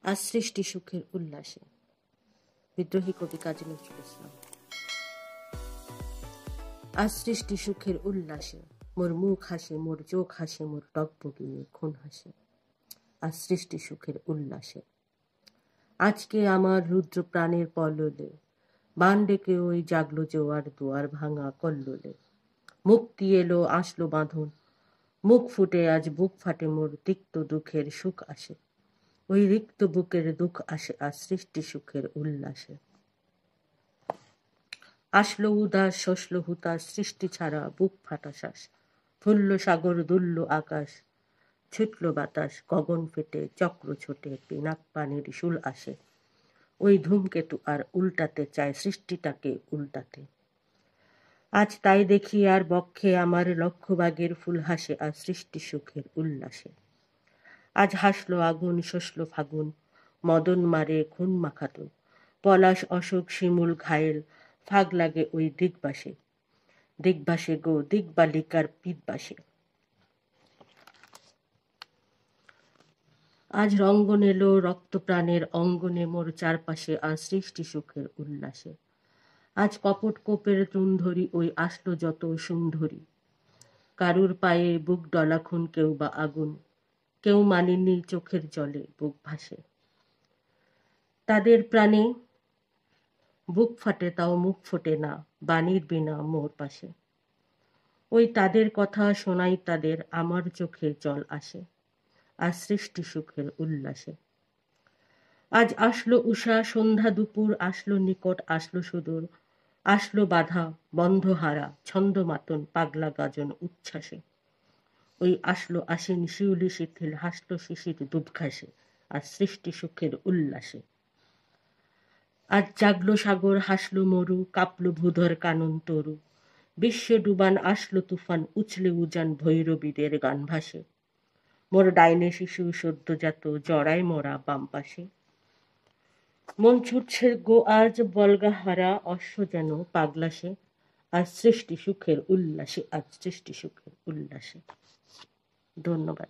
আজ সৃষ্টি সুখের উল্লাসে। বিদ্রোহী কবি কাজী নজরুল ইসলাম। আজ সৃষ্টি সুখের উল্লাসে, মোর মুখ হাসে, মোর চোখ হাসে, মোর টকবগিয়ে খুন হাসে। আজ সৃষ্টি সুখের উল্লাসে। আজকে আমার রুদ্র প্রাণের পল্ললে, বান ডেকে ওই জাগলো জোয়ার দুয়ার ভাঙা কল্লোলে। মুক্তি এলো, আসলো বাঁধন, মুখ ফুটে আজ বুক ফাটে, মোর তিক্ত দুঃখের সুখ আসে। ওই রিক্ত বুকের দুঃখ আসে আজ সৃষ্টি সুখের উল্লাসে। আসলো উদাস, শসল হুতাশ, সৃষ্টি ছাড়া বুক ফাটা শ্বাস। ফুলল সাগর, দুলল আকাশ, ছুটল বাতাস, গগন ফেটে চক্র ছোটে, পিনাক পানির শুল আসে। ওই ধূমকেতু আর উল্টাতে চায় সৃষ্টিটাকে উল্টাতে। আজ তাই দেখি আর বক্ষে আমার লক্ষবাগের ফুল হাসে আজ সৃষ্টি সুখের উল্লাসে। আজ হাসলো আগুন, শসল ফাগুন, মদন মারে খুন মাখাতুন। পলাশ, অশোক, শিমুল, ঘায়েল, ফাগ লাগে ওই দিগবাসে। দিগবাসে গো, দিগবালিকার পিতবাসে। আজ রঙ্গন এলো রক্ত প্রাণের অঙ্গনে, মোর চারপাশে আজ সৃষ্টি সুখের উল্লাসে। আজ কপট কোপের ধরি ওই আসলো যত সুন্দরী। কারুর পায়ে বুক ডলা খুন, কেউ বা আগুন, কেউ মানেনি চোখের জলে বুক ভাসে। তাদের প্রাণে বুক ফাটে তাও মুখ ফোটে না, বাণীর বিনা মোর পাশে। ওই তাদের কথা শোনাই তাদের, আমার চোখে জল আসে আজ সৃষ্টি সুখের উল্লাসে। আজ আসলো উষা, সন্ধ্যা, দুপুর, আসলো নিকট, আসলো সুদূর, আসলো বাধা বন্ধ হারা, ছন্দ মাতন, পাগলা গাজন উচ্ছ্বাসে। ওই আসলো আশিন শিউলি শিথিল, হাসলো শিশির দুধ ঘাসে আজ সৃষ্টি সুখের উল্লাসে। আজ জাগলো সাগর, হাসলো মরু, কাঁপলো ভূধর কানন তরু। বিশ্ব ডুবান, আসলো তুফান, উছলে উজান ভৈরবীদের গান ভাসে। মোর ডাইনে শিশু সদ্যজাত, জড়ায় মরা বাম পাশে। মন ছুটছে গো আজ বলগা হারা, অশ্ব যেন পাগলাসে আজ সৃষ্টি সুখের উল্লাসে, আজ সৃষ্টি সুখের উল্লাসে। ধন্যবাদ।